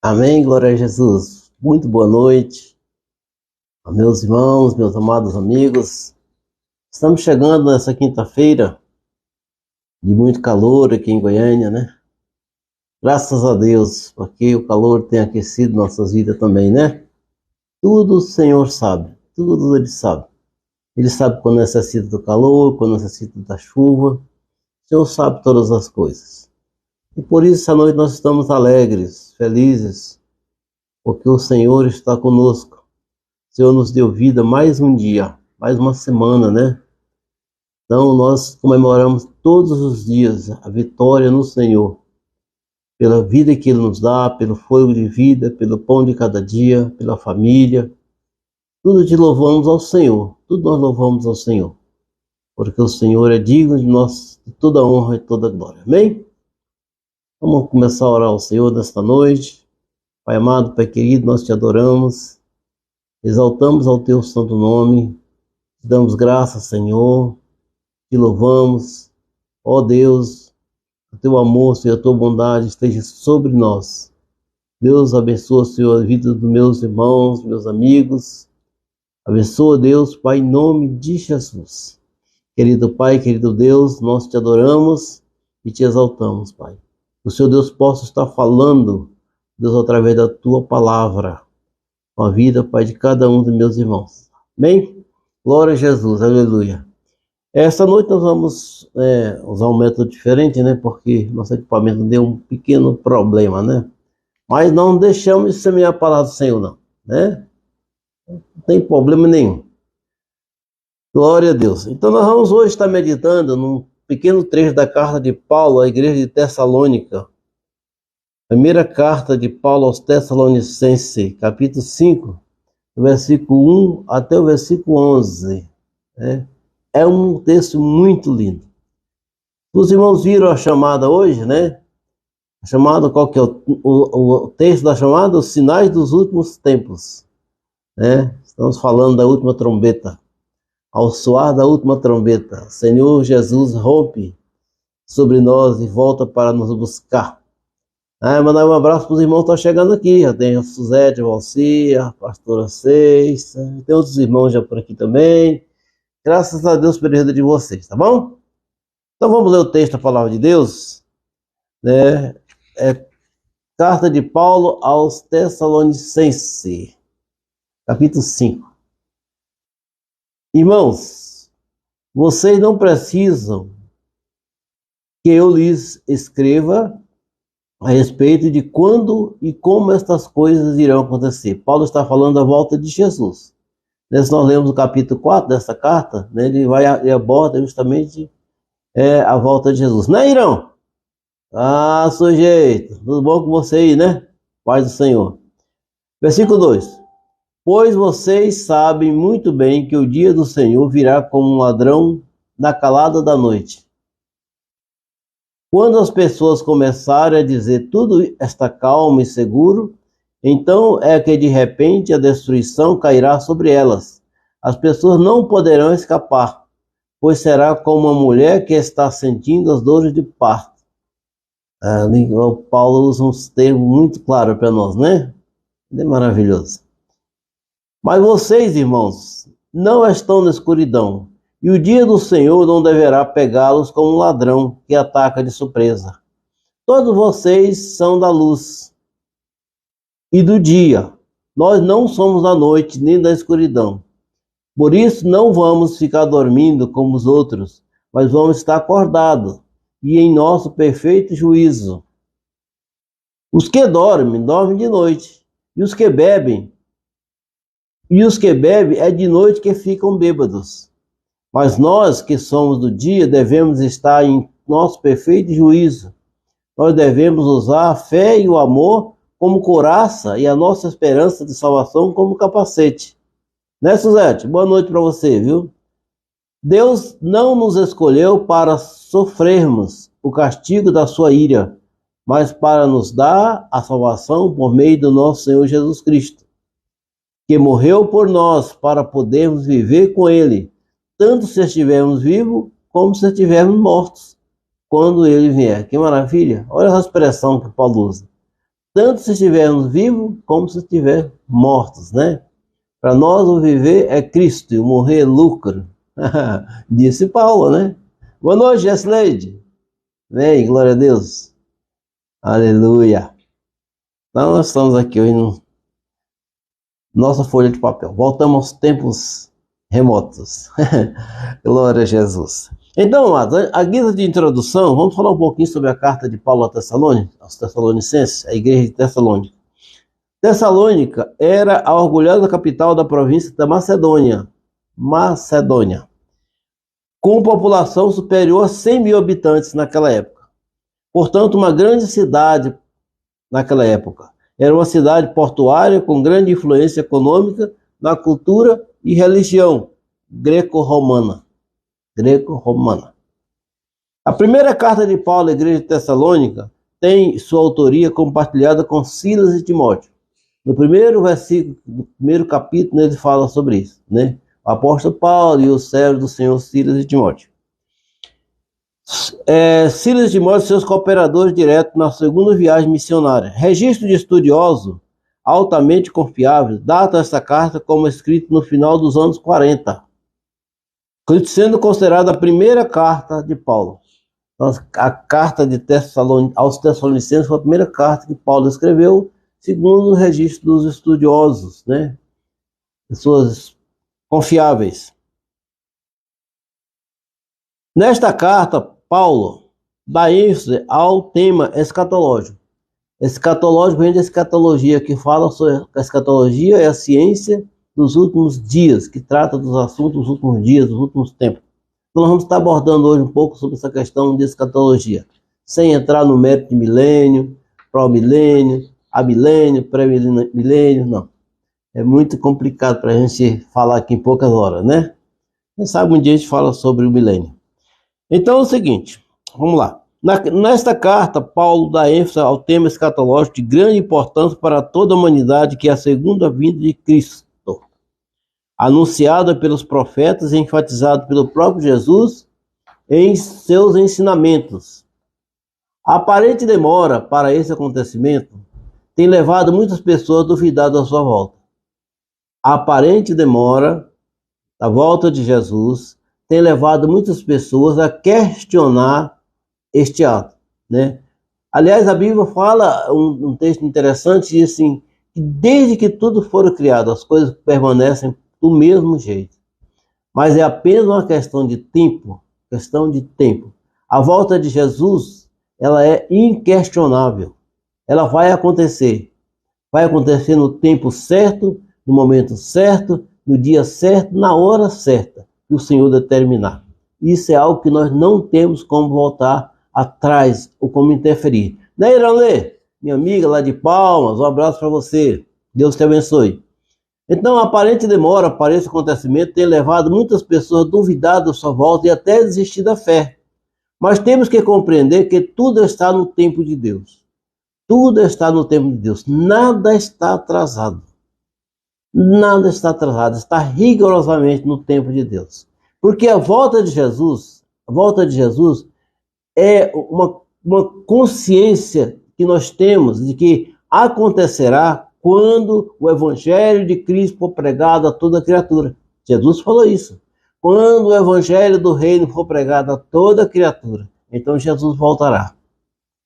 Amém, glória a Jesus. Muito boa noite, meus irmãos, meus amados amigos. Estamos chegando nessa quinta-feira de muito calor aqui em Goiânia, né? Graças a Deus, porque o calor tem aquecido nossas vidas também, né? Tudo o Senhor sabe, tudo Ele sabe. Ele sabe quando necessita do calor, quando necessita da chuva. O Senhor sabe todas as coisas. E por isso, essa noite nós estamos alegres, felizes, porque o Senhor está conosco. O Senhor nos deu vida mais um dia, mais uma semana, né? Então nós comemoramos todos os dias a vitória no Senhor, pela vida que Ele nos dá, pelo fôlego de vida, pelo pão de cada dia, pela família. Tudo te louvamos ao Senhor, tudo nós louvamos ao Senhor, porque o Senhor é digno de nós, de toda honra e toda glória. Amém? Vamos começar a orar ao Senhor nesta noite. Pai amado, Pai querido, nós te adoramos, exaltamos ao teu santo nome, te damos graças, Senhor, te louvamos, ó Deus, o teu amor, Senhor, a tua bondade esteja sobre nós. Deus abençoa, Senhor, a vida dos meus irmãos, meus amigos. Abençoa, Deus, Pai, em nome de Jesus. Querido Pai, querido Deus, nós te adoramos e te exaltamos, Pai. O Senhor Deus possa estar falando, Deus, através da tua palavra, com a vida, Pai, de cada um dos meus irmãos. Amém? Glória a Jesus, aleluia. Esta noite nós vamos usar um método diferente, né? Porque nosso equipamento deu um pequeno problema, né? Mas não deixamos de semear a palavra do Senhor, não, né? Não tem problema nenhum. Glória a Deus. Então nós vamos hoje estar meditando num pequeno trecho da carta de Paulo à igreja de Tessalônica. Primeira carta de Paulo aos Tessalonicenses, capítulo 5, versículo 1 até o versículo 11, né? É um texto muito lindo. Os irmãos viram a chamada hoje, né? A chamada, qual que é o texto da chamada? Os sinais dos últimos tempos, né? Estamos falando da última trombeta. Ao soar da última trombeta, Senhor Jesus rompe sobre nós e volta para nos buscar. Mandar um abraço para os irmãos que estão chegando aqui. Já tem a Suzete, a Valcia, a pastora Ceissa, tem outros irmãos já por aqui também. Graças a Deus pela vida de vocês, tá bom? Então vamos ler o texto da palavra de Deus, né? Carta de Paulo aos Tessalonicenses, capítulo 5. Irmãos, vocês não precisam que eu lhes escreva a respeito de quando e como estas coisas irão acontecer. Paulo está falando da volta de Jesus. Se nós lemos o capítulo 4 dessa carta, né, ele aborda justamente a volta de Jesus. Né, Irão? Ah, sujeito, tudo bom com você aí, né? Paz do Senhor. Versículo 2. Pois vocês sabem muito bem que o dia do Senhor virá como um ladrão na calada da noite. Quando as pessoas começarem a dizer tudo está calmo e seguro, então é que de repente a destruição cairá sobre elas. As pessoas não poderão escapar, pois será como uma mulher que está sentindo as dores de parto. O Paulo usa uns termos muito claros para nós, né? É maravilhoso. Mas vocês, irmãos, não estão na escuridão, e o dia do Senhor não deverá pegá-los como um ladrão que ataca de surpresa. Todos vocês são da luz e do dia. Nós não somos da noite nem da escuridão. Por isso não vamos ficar dormindo como os outros, mas vamos estar acordados e em nosso perfeito juízo. Os que dormem, dormem de noite, e os que bebem é de noite que ficam bêbados. Mas nós que somos do dia devemos estar em nosso perfeito juízo. Nós devemos usar a fé e o amor como couraça e a nossa esperança de salvação como capacete. Né, Suzete? Boa noite para você, viu? Deus não nos escolheu para sofrermos o castigo da sua ira, mas para nos dar a salvação por meio do nosso Senhor Jesus Cristo, que morreu por nós para podermos viver com Ele, tanto se estivermos vivos como se estivermos mortos, quando Ele vier. Que maravilha! Olha a expressão que Paulo usa. tanto se estivermos vivos como se estivermos mortos, né? Para nós o viver é Cristo e o morrer é lucro. Disse Paulo, né? Boa noite, Jesleide. Vem, glória a Deus. Aleluia. Então nós estamos aqui hoje no nossa folha de papel. Voltamos aos tempos remotos. Glória a Jesus. Então, amados, a guisa de introdução, vamos falar um pouquinho sobre a carta de Paulo aos Tessalonicenses, a igreja de Tessalônica. Tessalônica era a orgulhosa capital da província da Macedônia, com população superior a 100 mil habitantes naquela época. Portanto, uma grande cidade naquela época. Era uma cidade portuária com grande influência econômica na cultura e religião greco-romana. A primeira carta de Paulo à igreja de Tessalônica tem sua autoria compartilhada com Silas e Timóteo. No primeiro versículo, do primeiro capítulo, ele fala sobre isso, né? O apóstolo Paulo e o servo do Senhor Silas e Timóteo. Silas e Timóteo, seus cooperadores diretos na segunda viagem missionária. Registro de estudioso altamente confiável data esta carta como escrita no final dos anos 40, sendo considerada a primeira carta de Paulo. Então, a carta de aos Tessalonicenses foi a primeira carta que Paulo escreveu, segundo o registro dos estudiosos, né? Pessoas confiáveis. Nesta carta, Paulo dá ênfase ao tema escatológico. Escatológico vem da escatologia, que fala sobre a escatologia é a ciência dos últimos dias, que trata dos assuntos dos últimos dias, dos últimos tempos. Então nós vamos estar abordando hoje um pouco sobre essa questão de escatologia, sem entrar no mérito de milênio, pró-milênio, amilênio, pré-milênio, não. É muito complicado para a gente falar aqui em poucas horas, né? Quem sabe um dia a gente fala sobre o milênio. Então é o seguinte, vamos lá. Nesta carta, Paulo dá ênfase ao tema escatológico de grande importância para toda a humanidade, que é a segunda vinda de Cristo, anunciada pelos profetas e enfatizada pelo próprio Jesus em seus ensinamentos. A aparente demora para esse acontecimento tem levado muitas pessoas a duvidar da sua volta. A aparente demora da volta de Jesus tem levado muitas pessoas a questionar este ato, né? Aliás, a Bíblia fala um texto interessante, diz assim, que desde que tudo for criado, as coisas permanecem do mesmo jeito. Mas é apenas uma questão de tempo, A volta de Jesus, ela é inquestionável. Ela vai acontecer no tempo certo, no momento certo, no dia certo, na hora certa, que o Senhor determinar. Isso é algo que nós não temos como voltar atrás ou como interferir. Né, Iranlê? Minha amiga lá de Palmas, um abraço para você. Deus te abençoe. Então, a aparente demora para esse acontecimento tem levado muitas pessoas a duvidar da sua volta e até desistir da fé. Mas temos que compreender que tudo está no tempo de Deus. Tudo está no tempo de Deus. Nada está atrasado. Está rigorosamente no tempo de Deus. Porque a volta de Jesus é uma consciência que nós temos de que acontecerá quando o evangelho de Cristo for pregado a toda criatura. Jesus falou isso. Quando o evangelho do reino for pregado a toda criatura, então Jesus voltará.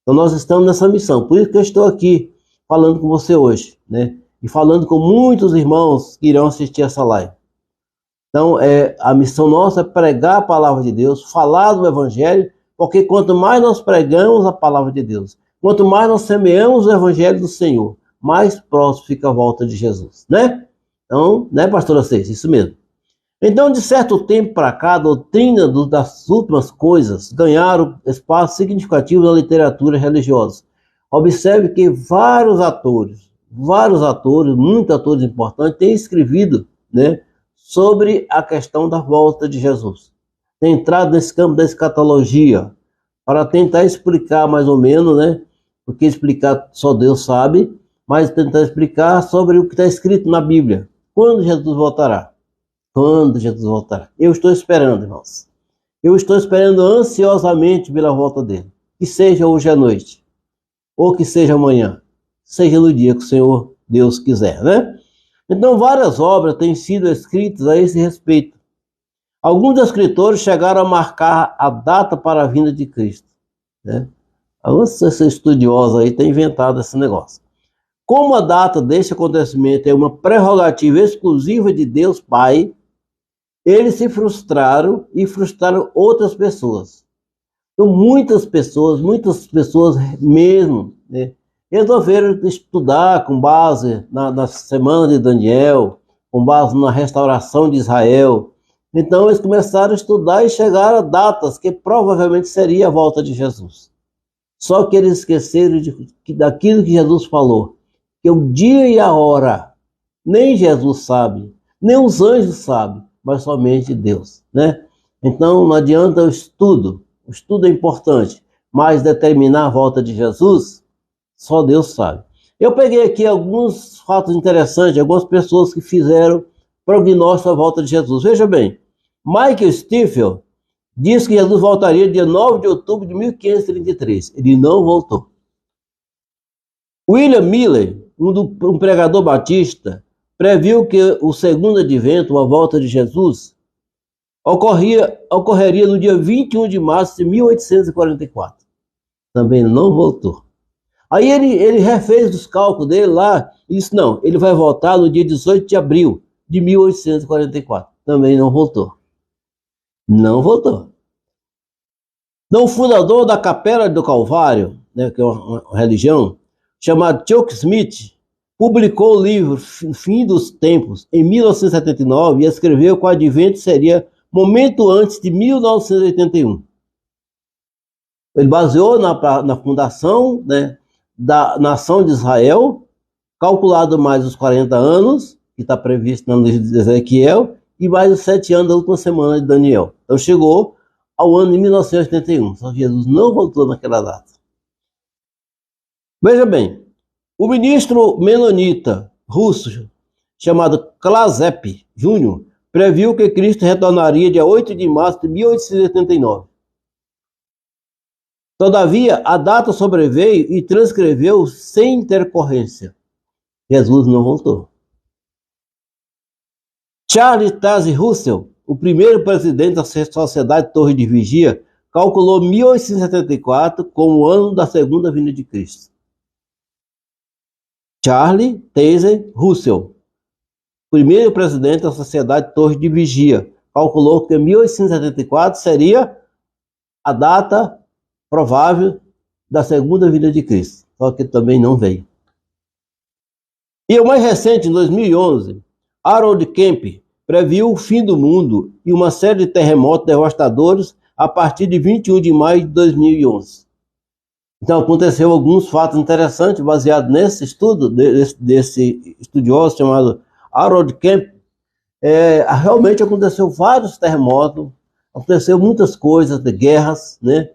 Então nós estamos nessa missão. Por isso que eu estou aqui falando com você hoje, né? E falando com muitos irmãos que irão assistir essa live. Então, a missão nossa é pregar a palavra de Deus, falar do evangelho, porque quanto mais nós pregamos a palavra de Deus, quanto mais nós semeamos o evangelho do Senhor, mais próximo fica a volta de Jesus, né? Então, né, pastora Cês? Isso mesmo. Então, de certo tempo para cá, a doutrina das últimas coisas ganharam espaço significativo na literatura religiosa. Observe que vários atores, muitos atores importantes, têm escrevido, né, sobre a questão da volta de Jesus. Tem entrado nesse campo da escatologia para tentar explicar mais ou menos, né, porque explicar só Deus sabe, mas tentar explicar sobre o que está escrito na Bíblia. Quando Jesus voltará? Eu estou esperando, irmãos. Eu estou esperando ansiosamente pela volta dele. Que seja hoje à noite, ou que seja amanhã. seja no dia que o Senhor Deus quiser, né? Então, várias obras têm sido escritas a esse respeito. Alguns escritores chegaram a marcar a data para a vinda de Cristo, né? Alguns estudiosos aí têm inventado esse negócio. Como a data deste acontecimento é uma prerrogativa exclusiva de Deus Pai, eles se frustraram e frustraram outras pessoas. Então, muitas pessoas mesmo, né, resolveram estudar com base na semana de Daniel, com base na restauração de Israel. Então, eles começaram a estudar e chegaram a datas que provavelmente seria a volta de Jesus. Só que eles esqueceram daquilo que Jesus falou, que o dia e a hora nem Jesus sabe, nem os anjos sabem, mas somente Deus, né? Então não adianta o estudo é importante, mas determinar a volta de Jesus, só Deus sabe. Eu peguei aqui alguns fatos interessantes, algumas pessoas que fizeram prognóstico à volta de Jesus. Veja bem, Michael Stifel diz que Jesus voltaria dia 9 de outubro de 1533. Ele não voltou. William Miller, um pregador batista, previu que o segundo advento, a volta de Jesus, ocorreria no dia 21 de março de 1844. Também não voltou. Aí ele refez os cálculos dele lá e disse, não, ele vai voltar no dia 18 de abril de 1844. Também não voltou. Não voltou. Então, o fundador da Capela do Calvário, né, que é uma religião, chamado Chuck Smith, publicou o livro Fim dos Tempos em 1979 e escreveu que o advento seria momento antes de 1981. Ele baseou na fundação, né, da nação de Israel, calculado mais os 40 anos, que está previsto no livro de Ezequiel, e mais os 7 anos da última semana de Daniel. Então chegou ao ano de 1981, só que Jesus não voltou naquela data. Veja bem, o ministro menonita russo, chamado Klazep Jr., previu que Cristo retornaria dia 8 de março de 1889. Todavia, a data sobreveio e transcreveu sem intercorrência. Jesus não voltou. Charles Taze Russell, o primeiro presidente da Sociedade Torre de Vigia, calculou 1874 como o ano da segunda vinda de Cristo. Charles Taze Russell, primeiro presidente da Sociedade Torre de Vigia, calculou que 1874 seria a data provável da segunda vinda de Cristo, só que também não veio. E o mais recente, em 2011, Harold Kemp previu o fim do mundo e uma série de terremotos devastadores a partir de 21 de maio de 2011. Então aconteceu alguns fatos interessantes baseados nesse estudo desse estudioso chamado Harold Kemp. Realmente aconteceu vários terremotos, aconteceu muitas coisas de guerras, né?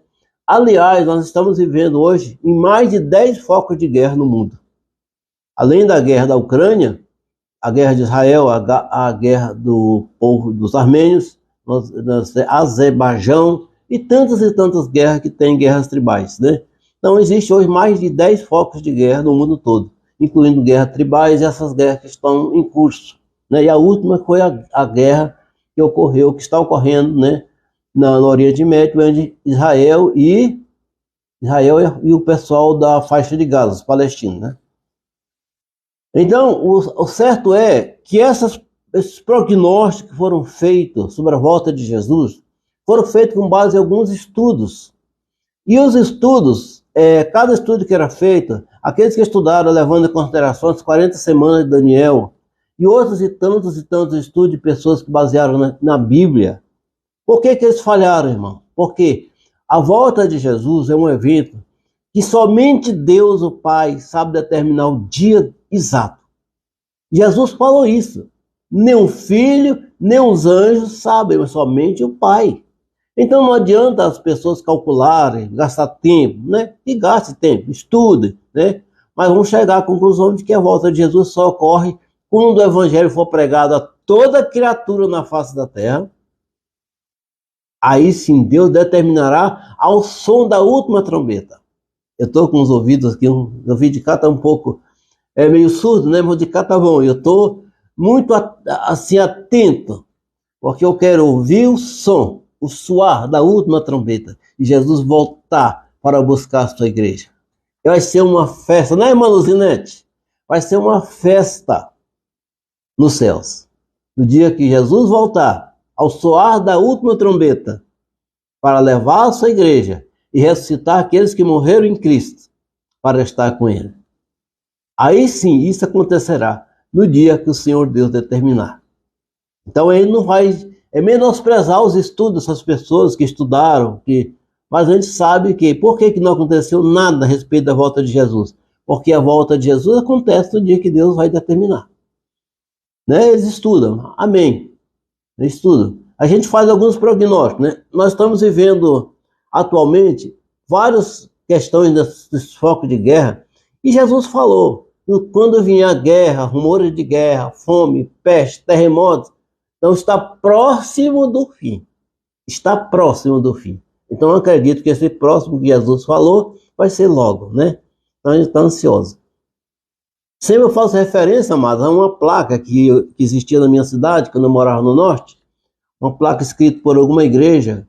Aliás, nós estamos vivendo hoje em mais de 10 focos de guerra no mundo. Além da guerra da Ucrânia, a guerra de Israel, a guerra do povo dos armênios, Azerbaijão e tantas guerras que tem guerras tribais, né? Então existe hoje mais de 10 focos de guerra no mundo todo, incluindo guerras tribais e essas guerras que estão em curso, né? E a última foi a guerra que está ocorrendo, né, no Oriente Médio, entre Israel e o pessoal da faixa de Gaza, os palestinos, né? Então, o certo é que esses prognósticos que foram feitos sobre a volta de Jesus foram feitos com base em alguns estudos. E os estudos, cada estudo que era feito, aqueles que estudaram levando em consideração as 40 semanas de Daniel e outros e tantos estudos de pessoas que basearam na Bíblia. Por que eles falharam, irmão? Porque a volta de Jesus é um evento que somente Deus, o Pai, sabe determinar o dia exato. Jesus falou isso. Nem o Filho, nem os anjos sabem, mas somente o Pai. Então não adianta as pessoas calcularem, gastar tempo, né? E gaste tempo, estudem, né? Mas vamos chegar à conclusão de que a volta de Jesus só ocorre quando o Evangelho for pregado a toda criatura na face da terra. Aí sim Deus determinará ao som da última trombeta. Eu estou com os ouvidos aqui, o ouvido de cá está um pouco é meio surdo, né? Mas de cá tá bom. Eu estou muito assim atento, porque eu quero ouvir o som, o soar da última trombeta e Jesus voltar para buscar a sua igreja. Vai ser uma festa, não é, irmã Luzinete? Vai ser uma festa nos céus. No dia que Jesus voltar, ao soar da última trombeta, para levar a sua igreja e ressuscitar aqueles que morreram em Cristo para estar com ele. Aí sim, isso acontecerá no dia que o Senhor Deus determinar. Então ele não vai menosprezar os estudos dessas pessoas que estudaram, mas a gente sabe que por que não aconteceu nada a respeito da volta de Jesus? Porque a volta de Jesus acontece no dia que Deus vai determinar. Né? Eles estudam, amém. Eles estudam. A gente faz alguns prognósticos, né? Nós estamos vivendo atualmente várias questões desse foco de guerra, e Jesus falou, quando vier a guerra, rumores de guerra, fome, peste, terremotos, então está próximo do fim. Está próximo do fim. Então eu acredito que esse próximo que Jesus falou vai ser logo, né? Então a gente está ansioso. Sempre eu faço referência, amados, a uma placa que existia na minha cidade, quando eu morava no norte, uma placa escrita por alguma igreja,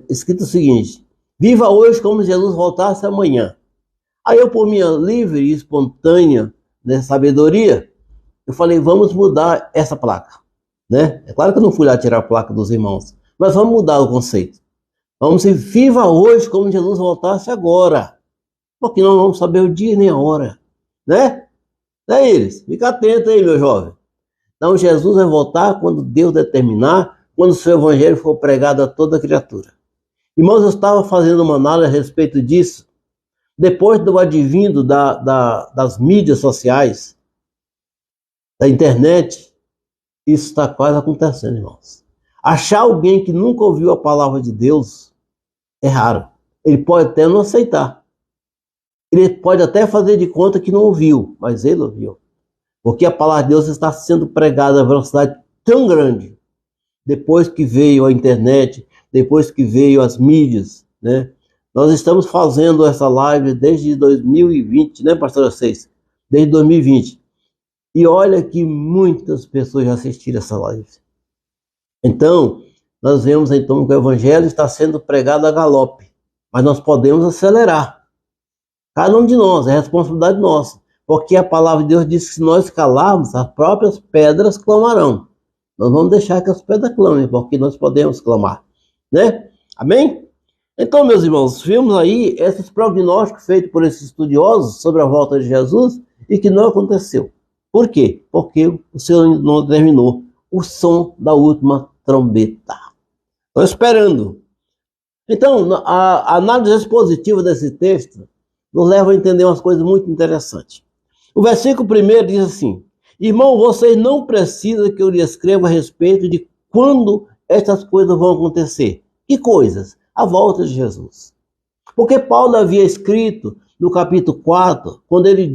escrito o seguinte: viva hoje como se Jesus voltasse amanhã. Aí eu, por minha livre e espontânea, né, sabedoria, eu falei, vamos mudar essa placa. Né? É claro que eu não fui lá tirar a placa dos irmãos, mas vamos mudar o conceito. Vamos dizer, viva hoje como Jesus voltasse agora, porque não vamos saber o dia nem a hora. Né? É eles, fica atento aí, meu jovem. Então Jesus vai voltar quando Deus determinar, quando o seu evangelho for pregado a toda criatura. Irmãos, eu estava fazendo uma análise a respeito disso, depois do advindo das mídias sociais, da internet, isso está quase acontecendo, irmãos. Achar alguém que nunca ouviu a palavra de Deus é raro. Ele pode até não aceitar. Ele pode até fazer de conta que não ouviu, mas ele ouviu. Porque a palavra de Deus está sendo pregada a velocidade tão grande, depois que veio a internet, depois que veio as mídias, né? Nós estamos fazendo essa live desde 2020, né, pastora Seis? Desde 2020. E olha que muitas pessoas já assistiram essa live. Então, nós vemos então que o evangelho está sendo pregado a galope, mas nós podemos acelerar. Cada um de nós, é responsabilidade nossa. Porque a palavra de Deus diz que se nós calarmos, as próprias pedras clamarão. Nós vamos deixar que as pedras clamem, porque nós podemos clamar. Né? Amém? Então, meus irmãos, vimos aí esses prognósticos feitos por esses estudiosos sobre a volta de Jesus e que não aconteceu. Por quê? Porque o Senhor não determinou o som da última trombeta. Estou esperando. Então, a análise expositiva desse texto nos leva a entender umas coisas muito interessantes. O versículo 1 diz assim: irmão, vocês não precisam que eu lhes escreva a respeito de quando estas coisas vão acontecer. Que coisas? A volta de Jesus. Porque Paulo havia escrito no capítulo 4, quando ele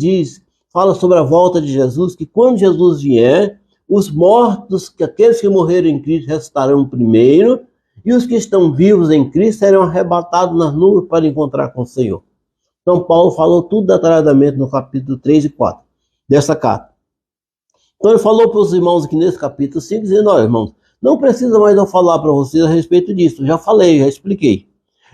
fala sobre a volta de Jesus, que quando Jesus vier, os mortos, que aqueles que morreram em Cristo ressuscitarão primeiro, e os que estão vivos em Cristo serão arrebatados nas nuvens para encontrar com o Senhor. Então Paulo falou tudo detalhadamente no capítulo 3 e 4 dessa carta. Então ele falou para os irmãos aqui nesse capítulo 5, dizendo, olha, irmãos, não precisa mais eu falar para vocês a respeito disso, já falei, já expliquei.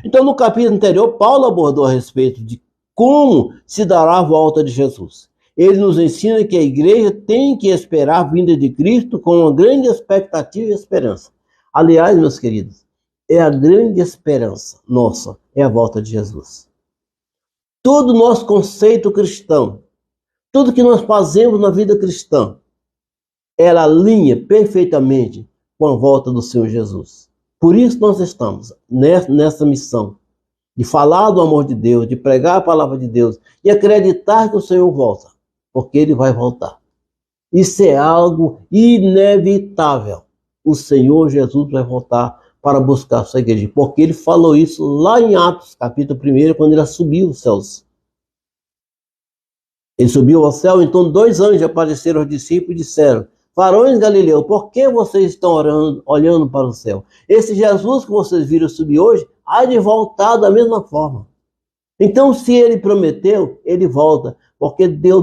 Então no capítulo anterior, Paulo abordou a respeito de como se dará a volta de Jesus. Ele nos ensina que a igreja tem que esperar a vinda de Cristo com uma grande expectativa e esperança. Aliás, meus queridos, é a grande esperança nossa, é a volta de Jesus. Todo o nosso conceito cristão, tudo que nós fazemos na vida cristã, ela alinha perfeitamente com a volta do Senhor Jesus. Por isso nós estamos nessa missão de falar do amor de Deus, de pregar a palavra de Deus e acreditar que o Senhor volta, porque Ele vai voltar. Isso é algo inevitável. O Senhor Jesus vai voltar para buscar a sua igreja, porque Ele falou isso lá em Atos, capítulo 1, quando Ele subiu aos céus. Ele subiu ao céu, então 2 anjos apareceram aos discípulos e disseram, varões Galileu, por que vocês estão olhando para o céu? Esse Jesus que vocês viram subir hoje, há de voltar da mesma forma. Então, se ele prometeu, ele volta, porque Deus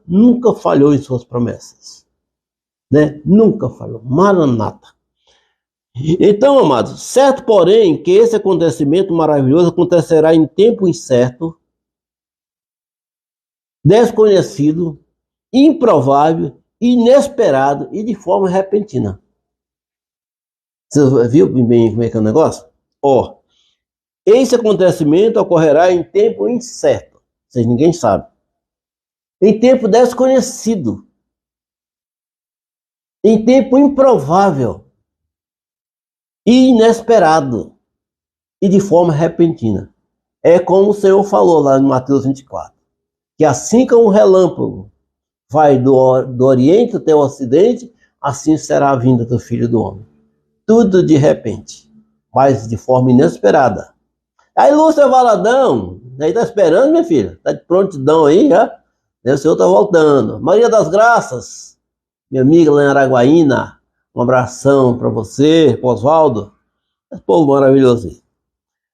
nunca falhou em suas promessas, né? Nunca falhou. Maranata. Então, amados, certo, porém, que esse acontecimento maravilhoso acontecerá em tempo incerto, desconhecido, improvável, inesperado e de forma repentina. Você viu bem como é que é o negócio? Ó, esse acontecimento ocorrerá em tempo incerto, ou seja, ninguém sabe. Em tempo desconhecido, em tempo improvável, inesperado e de forma repentina. É como o Senhor falou lá em Mateus 24, que assim como um relâmpago vai do Oriente até o Ocidente, assim será a vinda do Filho do Homem. Tudo de repente, mas de forma inesperada. Aí, Lúcia Valadão, aí tá esperando, minha filha? Tá de prontidão aí já? O Senhor tá voltando. Maria das Graças, minha amiga lá em Araguaína, um abração para você, para Oswaldo. Esse povo maravilhoso aí.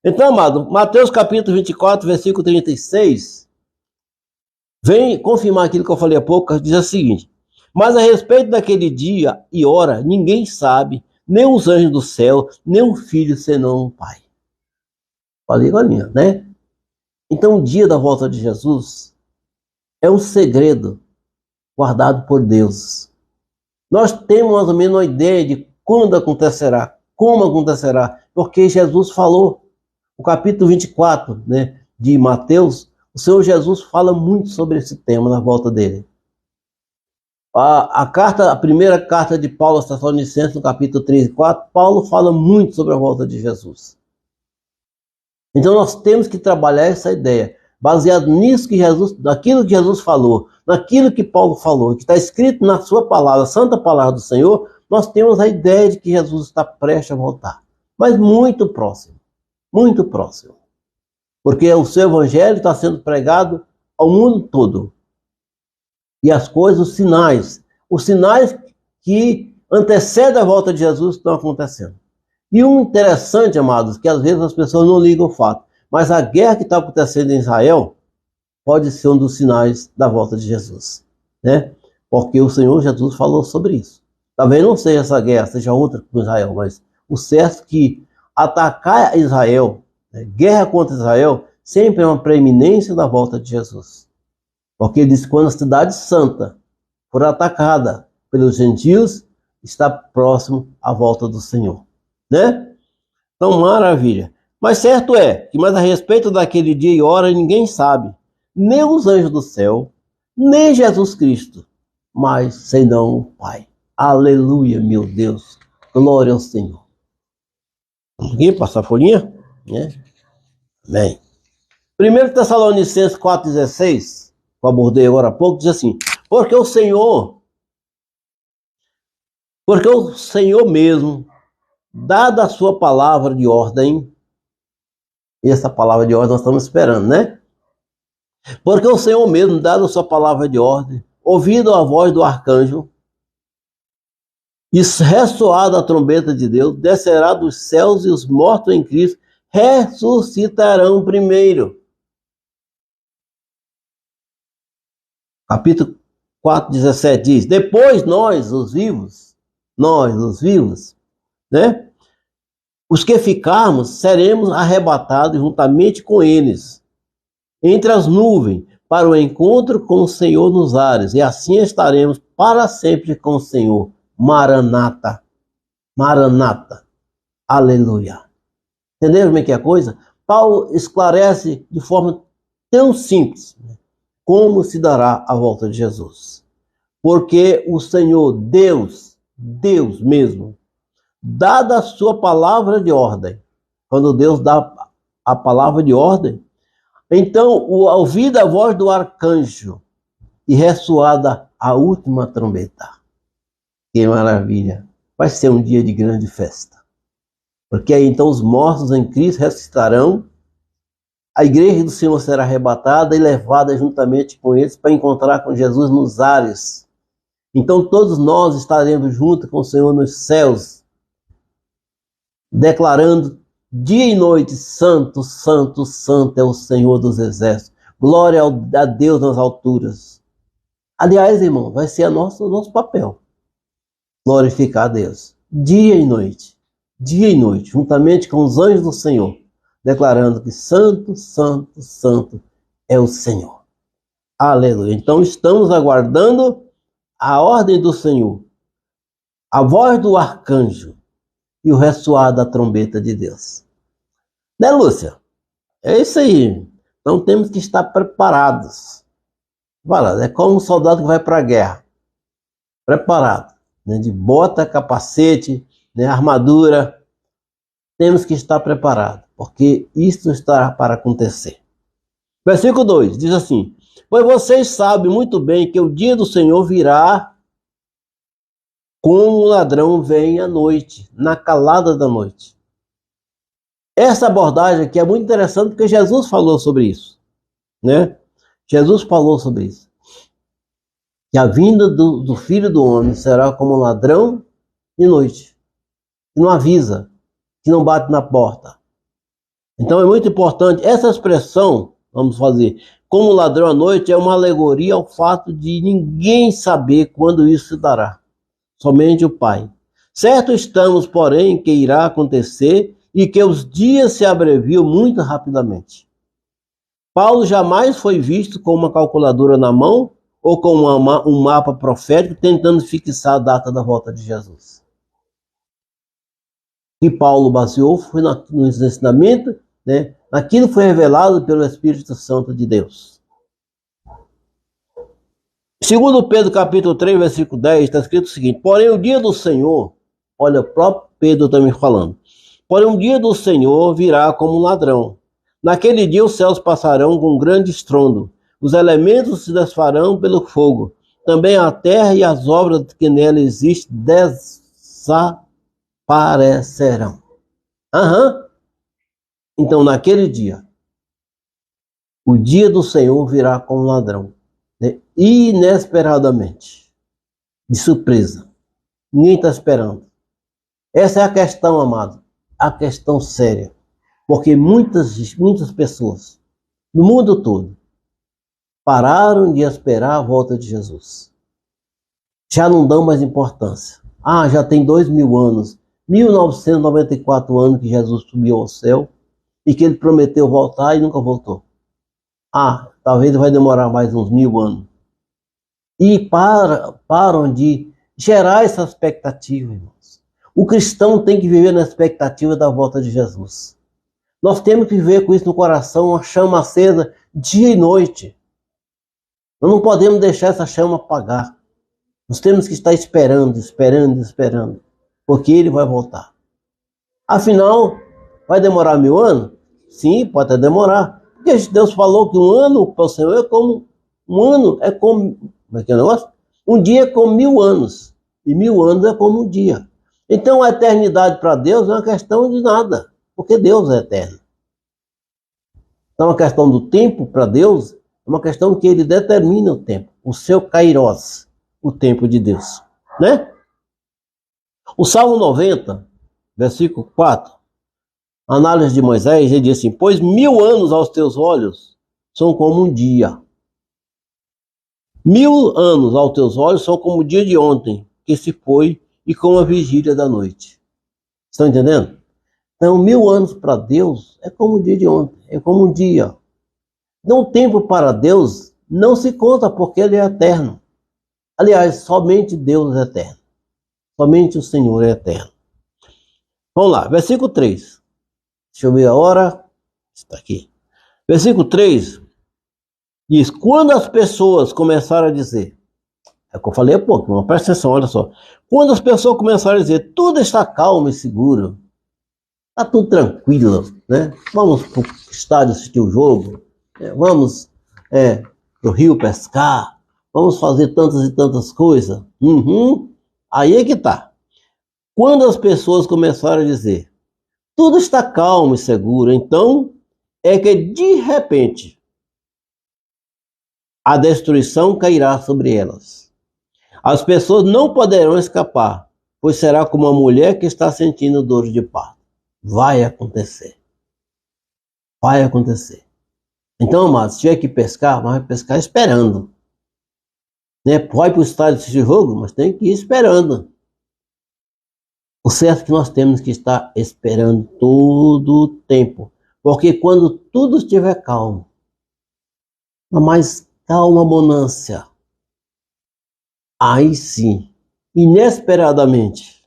Então, amado, Mateus capítulo 24, versículo 36, vem confirmar aquilo que eu falei há pouco, diz o seguinte: mas a respeito daquele dia e hora, ninguém sabe, nem os anjos do céu, nem o filho, senão o Pai. Falei agora, né? Então, o dia da volta de Jesus é um segredo guardado por Deus. Nós temos mais ou menos uma ideia de quando acontecerá, como acontecerá, porque Jesus falou. O capítulo 24, né, de Mateus, o Senhor Jesus fala muito sobre esse tema na volta dele. A primeira carta de Paulo aos Tessalonicenses, no capítulo 3 e 4, Paulo fala muito sobre a volta de Jesus. Então nós temos que trabalhar essa ideia, baseado nisso que Jesus, naquilo que Jesus falou, naquilo que Paulo falou, que está escrito na sua palavra, a santa palavra do Senhor, nós temos a ideia de que Jesus está prestes a voltar, mas muito próximo. Muito próximo. Porque o seu evangelho está sendo pregado ao mundo todo. E as coisas, os sinais que antecedem a volta de Jesus estão acontecendo. E um interessante, amados, que às vezes as pessoas não ligam o fato, mas a guerra que está acontecendo em Israel pode ser um dos sinais da volta de Jesus, né? Porque o Senhor Jesus falou sobre isso. Talvez não seja essa guerra, seja outra com Israel, mas o certo é que atacar Israel, né, guerra contra Israel, sempre é uma preeminência da volta de Jesus. Porque ele diz que quando a cidade santa for atacada pelos gentios, está próximo à volta do Senhor, né? Então, maravilha. Mas certo é que, mais a respeito daquele dia e hora, ninguém sabe, nem os anjos do céu, nem Jesus Cristo, mas senão o Pai. Aleluia, meu Deus. Glória ao Senhor. Vamos aqui, passar a folhinha? Né? Bem. 1 Tessalonicenses 4,16, que eu abordei agora há pouco, diz assim: porque o Senhor mesmo, dada a sua palavra de ordem, e essa palavra de ordem nós estamos esperando, né? Porque o Senhor mesmo, dada a sua palavra de ordem, ouvido a voz do arcanjo, e ressoada a trombeta de Deus, descerá dos céus e os mortos em Cristo ressuscitarão primeiro. Capítulo 4,17 diz: depois nós, os vivos, né? Os que ficarmos, seremos arrebatados juntamente com eles, entre as nuvens, para o encontro com o Senhor nos ares, e assim estaremos para sempre com o Senhor. Maranata, Maranata, aleluia. Entenderam como é que é a coisa? Paulo esclarece de forma tão simples, né, como se dará a volta de Jesus. Porque o Senhor, Deus mesmo, dada a sua palavra de ordem, quando Deus dá a palavra de ordem, então, ouvida a voz do arcanjo e ressoada a última trombeta. Que maravilha! Vai ser um dia de grande festa. Porque aí então os mortos em Cristo ressuscitarão, a igreja do Senhor será arrebatada e levada juntamente com eles para encontrar com Jesus nos ares. Então todos nós estaremos juntos com o Senhor nos céus, declarando Dia e noite, santo, santo, santo é o Senhor dos Exércitos. Glória a Deus nas alturas. Aliás, irmão, vai ser nosso papel. Glorificar a Deus. Dia e noite, juntamente com os anjos do Senhor, declarando que santo, santo, santo é o Senhor. Aleluia. Então estamos aguardando a ordem do Senhor, a voz do arcanjo e o ressoar da trombeta de Deus. Né, Lúcia? É isso aí. Então temos que estar preparados. É como um soldado que vai para a guerra. Preparado. Né? De bota, capacete, né? Armadura. Temos que estar preparados. Porque isso está para acontecer. Versículo 2 diz assim: pois vocês sabem muito bem que o dia do Senhor virá como um ladrão vem à noite, na calada da noite. Essa abordagem aqui é muito interessante porque Jesus falou sobre isso, né? Jesus falou sobre isso. Que a vinda do Filho do Homem será como um ladrão de noite, que não avisa, que não bate na porta. Então é muito importante, essa expressão, vamos fazer, como ladrão à noite, é uma alegoria ao fato de ninguém saber quando isso se dará. Somente o Pai. Certo estamos, porém, que irá acontecer e que os dias se abreviam muito rapidamente. Paulo jamais foi visto com uma calculadora na mão ou com um mapa profético tentando fixar a data da volta de Jesus. E Paulo baseou foi no ensinamento, né? Aquilo foi revelado pelo Espírito Santo de Deus. Segundo Pedro capítulo 3, versículo 10, está escrito o seguinte: porém o dia do Senhor, olha o próprio Pedro também falando, porém o dia do Senhor virá como um ladrão. Naquele dia os céus passarão com um grande estrondo, os elementos se desfarão pelo fogo, também a terra e as obras que nela existem desaparecerão. Então naquele dia, o dia do Senhor virá como um ladrão, né? Inesperadamente, de surpresa. Ninguém está esperando. Essa é a questão, amado, a questão séria. Porque muitas pessoas, no mundo todo, pararam de esperar a volta de Jesus. Já não dão mais importância. Já tem 2000 anos, 1994 anos que Jesus subiu ao céu e que ele prometeu voltar e nunca voltou. Talvez vai demorar mais uns 1000 anos. E param de gerar essa expectativa, irmãos. O cristão tem que viver na expectativa da volta de Jesus. Nós temos que viver com isso no coração, uma chama acesa dia e noite. Nós não podemos deixar essa chama apagar. Nós temos que estar esperando, porque ele vai voltar. Afinal, vai demorar 1000 anos? Sim, pode até demorar. Porque Deus falou que um ano para o Senhor é como... Um ano é como... Como é que é o negócio? Um dia é como 1000 anos. E 1000 anos é como um dia. Então a eternidade para Deus é uma questão de nada. Porque Deus é eterno. Então a questão do tempo para Deus é uma questão que ele determina o tempo. O seu kairos, o tempo de Deus. Né? O Salmo 90, versículo 4, análise de Moisés, ele diz assim: pois 1000 anos aos teus olhos são como um dia. 1000 anos aos teus olhos são como o dia de ontem, que se foi, e como a vigília da noite. Estão entendendo? Então, 1000 anos para Deus é como o dia de ontem, é como um dia. Então, o tempo para Deus não se conta porque ele é eterno. Aliás, somente Deus é eterno. Somente o Senhor é eterno. Vamos lá, versículo 3. Deixa eu ver a hora. Está aqui. Versículo 3 diz: quando as pessoas começaram a dizer, é o que eu falei há pouco, mas presta atenção, olha só. Quando as pessoas começaram a dizer, tudo está calmo e seguro, está tudo tranquilo, né? Vamos para o estádio assistir o jogo, vamos para o rio pescar, vamos fazer tantas e tantas coisas. Aí é que está. Quando as pessoas começaram a dizer, tudo está calmo e seguro, então é que de repente a destruição cairá sobre elas. As pessoas não poderão escapar, pois será como uma mulher que está sentindo dor de parto. vai acontecer. Vai acontecer. Então, amados, se tiver que pescar, vai pescar esperando. Né? Vai para o estádio desse jogo, mas tem que ir esperando. O certo é que nós temos que estar esperando todo o tempo. Porque quando tudo estiver calmo, a mais calma bonança, aí sim, inesperadamente,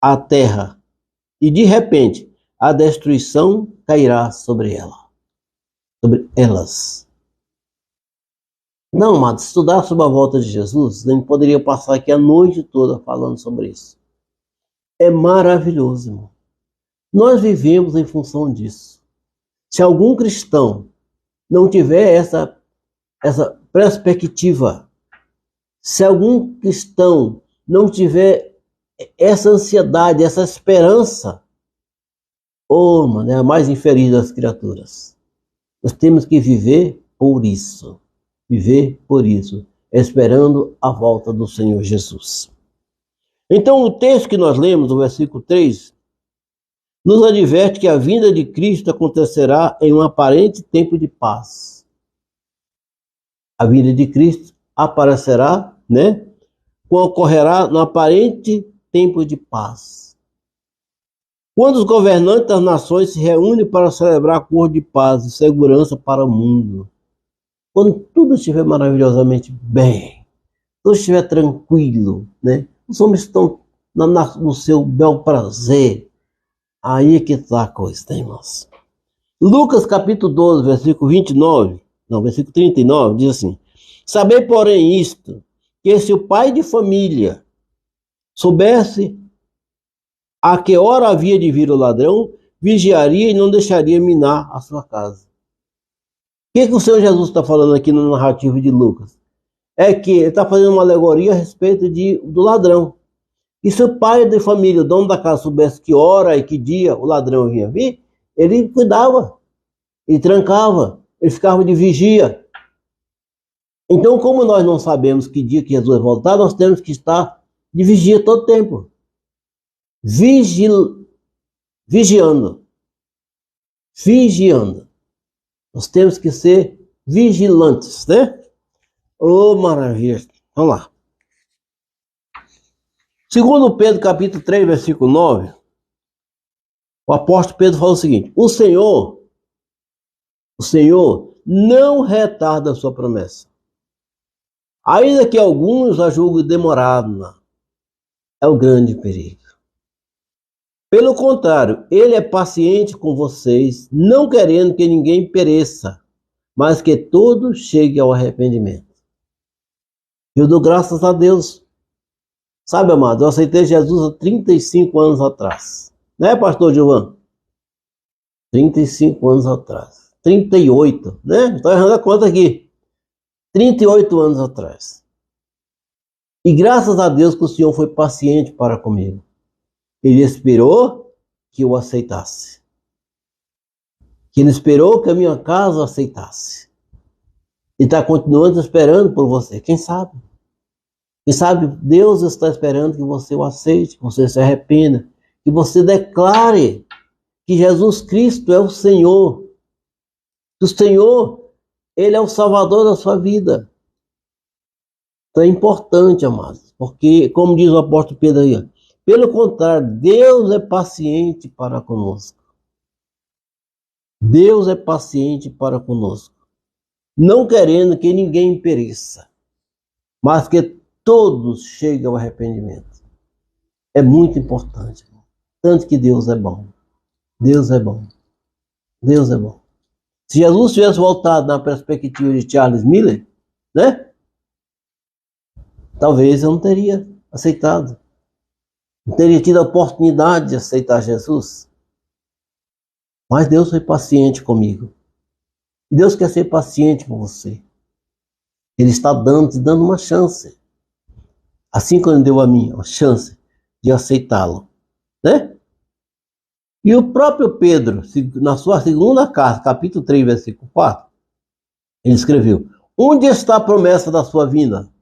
a terra, e de repente, a destruição cairá sobre ela, sobre elas. Não, mas estudar sobre a volta de Jesus, a gente poderia passar aqui a noite toda falando sobre isso. É maravilhoso, irmão. Nós vivemos em função disso. Se algum cristão não tiver essa perspectiva, se algum cristão não tiver essa ansiedade, essa esperança, oh, mano, é a mais infeliz das criaturas. Nós temos que viver por isso. Viver por isso, esperando a volta do Senhor Jesus. Então, o texto que nós lemos, o versículo 3, nos adverte que a vinda de Cristo acontecerá em um aparente tempo de paz. A vinda de Cristo aparecerá, né? Ocorrerá no aparente tempo de paz. Quando os governantes das nações se reúnem para celebrar acordo de paz e segurança para o mundo. Quando tudo estiver maravilhosamente bem, tudo estiver tranquilo, né? Os homens estão no seu bel prazer. Aí é que está a coisa, né, irmãos? Lucas capítulo 12, versículo 39, diz assim: Sabei, porém, isto, que se o pai de família soubesse a que hora havia de vir o ladrão, vigiaria e não deixaria minar a sua casa. O que o Senhor Jesus está falando aqui no narrativo de Lucas? É que ele está fazendo uma alegoria a respeito do ladrão. E se o pai de família, o dono da casa, soubesse que hora e que dia o ladrão vinha vir, ele cuidava, ele trancava, ele ficava de vigia. Então, como nós não sabemos que dia que Jesus vai voltar, nós temos que estar de vigia todo o tempo. Vigiando. Nós temos que ser vigilantes, né? Oh, maravilha. Vamos lá. Segundo Pedro, capítulo 3, versículo 9, o apóstolo Pedro fala o seguinte: O Senhor não retarda a sua promessa, ainda que alguns a julguem demorada. É o grande perigo. Pelo contrário, ele é paciente com vocês, não querendo que ninguém pereça, mas que todos cheguem ao arrependimento. Eu dou graças a Deus. Sabe, amado, eu aceitei Jesus há 35 anos atrás. Né, pastor Gilvan? 35 anos atrás. 38, né? Estou errando a conta aqui. 38 anos atrás. E graças a Deus que o Senhor foi paciente para comigo. Ele esperou que eu aceitasse. Que ele esperou que a minha casa aceitasse. E está continuando esperando por você. Quem sabe? Quem sabe Deus está esperando que você o aceite, que você se arrependa, que você declare que Jesus Cristo é o Senhor. Que o Senhor, Ele é o Salvador da sua vida. Então é importante, amados, porque, como diz o apóstolo Pedro aí, pelo contrário, Deus é paciente para conosco. Deus é paciente para conosco, não querendo que ninguém pereça, mas que todos cheguem ao arrependimento. É muito importante. Tanto que Deus é bom. Deus é bom. Deus é bom. Se Jesus tivesse voltado na perspectiva de Charles Miller, né? Talvez eu não teria aceitado. Não teria tido a oportunidade de aceitar Jesus. Mas Deus foi paciente comigo. E Deus quer ser paciente com você. Ele está te dando uma chance. Assim como Ele deu a mim uma chance de aceitá-lo, né? E o próprio Pedro, na sua segunda carta, capítulo 3, versículo 4, ele escreveu: Onde está a promessa da sua vinda?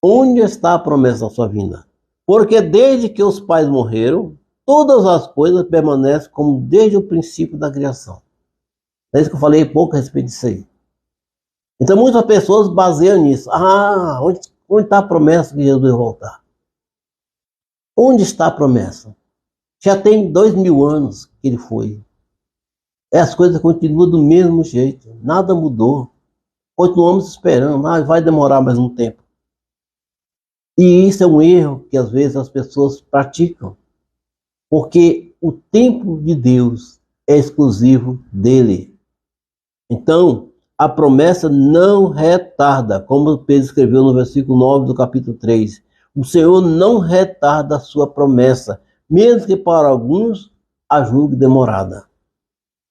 Onde está a promessa da sua vinda? Porque desde que os pais morreram, todas as coisas permanecem como desde o princípio da criação. É isso que eu falei pouco a respeito disso aí. Então muitas pessoas baseiam nisso. Onde está a promessa de Jesus voltar? Onde está a promessa? Já tem 2000 anos que ele foi. As coisas continuam do mesmo jeito. Nada mudou. Continuamos esperando. Vai demorar mais um tempo. E isso é um erro que às vezes as pessoas praticam. Porque o tempo de Deus é exclusivo dele. Então, a promessa não retarda, como Pedro escreveu no versículo 9 do capítulo 3. O Senhor não retarda a sua promessa, mesmo que para alguns a julgue demorada.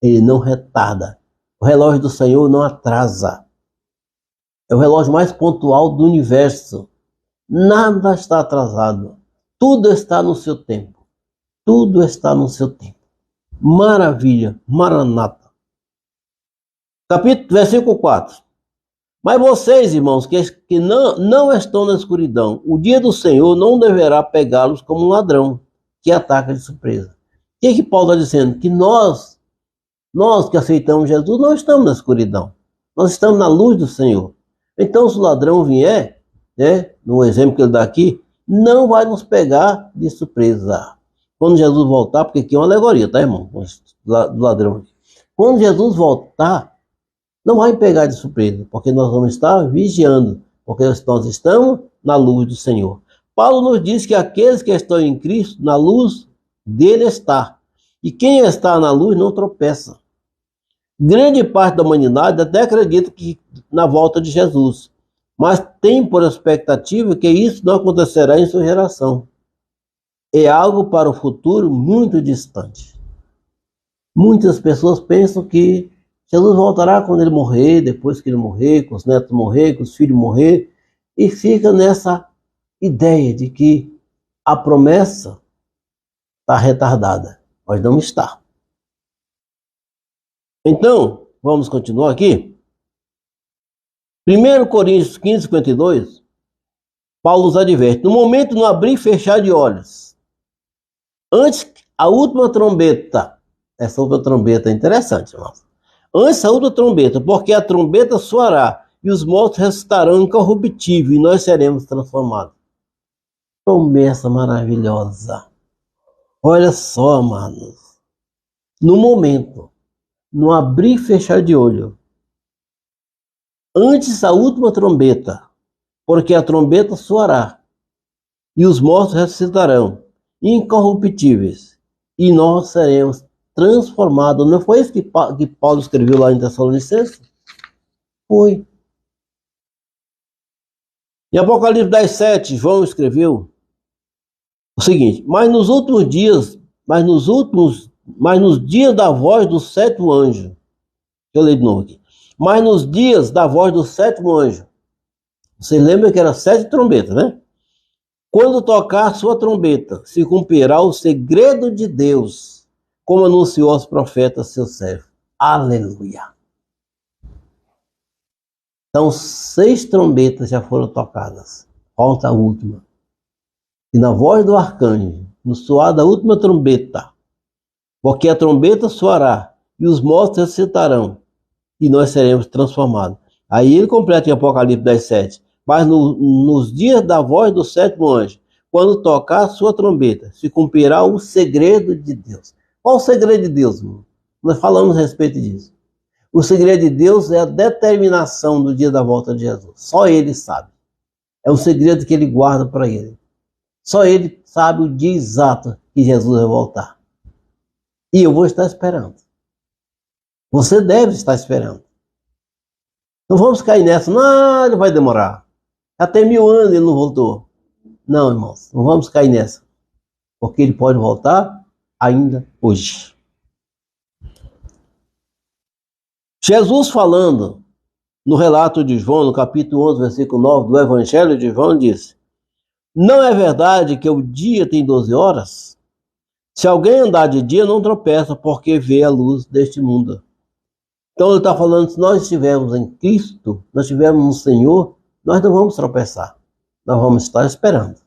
Ele não retarda. O relógio do Senhor não atrasa. É o relógio mais pontual do universo. Nada está atrasado. Tudo está no seu tempo. Tudo está no seu tempo. Maravilha, Maranata. Versículo 4. Mas vocês, irmãos, que não estão na escuridão, o dia do Senhor não deverá pegá-los como um ladrão que ataca de surpresa. O que Paulo está dizendo? Que nós que aceitamos Jesus, não estamos na escuridão. Nós estamos na luz do Senhor. Então, se o ladrão vier, no exemplo que ele dá aqui, não vai nos pegar de surpresa. Quando Jesus voltar, porque aqui é uma alegoria, tá, irmão? Do ladrão. Quando Jesus voltar, não vai pegar de surpresa, porque nós vamos estar vigiando, porque nós estamos na luz do Senhor. Paulo nos diz que aqueles que estão em Cristo, na luz dele está. E quem está na luz não tropeça. Grande parte da humanidade até acredita que na volta de Jesus, mas tem por expectativa que isso não acontecerá em sua geração. É algo para o futuro muito distante. Muitas pessoas pensam que Jesus voltará quando ele morrer, depois que ele morrer, com os netos morrer, com os filhos morrer, e fica nessa ideia de que a promessa está retardada, mas não está. Então, vamos continuar aqui. 1 Coríntios 15, 52, Paulo nos adverte: no momento no abrir e fechar de olhos, antes a última trombeta, essa última trombeta é interessante, irmãos. Antes a outra trombeta, porque a trombeta soará e os mortos ressuscitarão incorruptível e nós seremos transformados. Promessa maravilhosa. Olha só, amados. No momento, no abrir e fechar de olho, antes a última trombeta, porque a trombeta soará e os mortos ressuscitarão incorruptíveis e nós seremos transformado. Não foi isso que Paulo escreveu lá em Tessalonicenses? Foi. Em Apocalipse 10:7, João escreveu o seguinte: mas nos dias da voz do sétimo anjo, eu leio de novo aqui. Mas nos dias da voz do sétimo anjo, você lembra que era 7 trombetas, né? Quando tocar a sua trombeta, se cumprirá o segredo de Deus, como anunciou aos profetas seus servos. Aleluia! Então, 6 trombetas já foram tocadas. Falta a última. E na voz do arcanjo, no soar da última trombeta, porque a trombeta soará e os mortos ressuscitarão e nós seremos transformados. Aí ele completa em Apocalipse 10:7. Mas nos dias da voz do sétimo anjo, quando tocar a sua trombeta, se cumprirá o segredo de Deus. Qual o segredo de Deus, irmão? Nós falamos a respeito disso. O segredo de Deus é a determinação do dia da volta de Jesus. Só Ele sabe. É um segredo que Ele guarda para Ele. Só Ele sabe o dia exato que Jesus vai voltar. E eu vou estar esperando. Você deve estar esperando. Não vamos cair nessa. Não, ele vai demorar. Até 1000 anos ele não voltou. Não, irmãos, não vamos cair nessa. Porque ele pode voltar ainda hoje. Jesus falando no relato de João, no capítulo 11, versículo 9 do Evangelho de João, disse: não é verdade que o dia tem 12 horas? Se alguém andar de dia, não tropeça, porque vê a luz deste mundo. Então ele está falando, se nós estivermos em Cristo, nós estivermos no Senhor, nós não vamos tropeçar. Nós vamos estar esperando.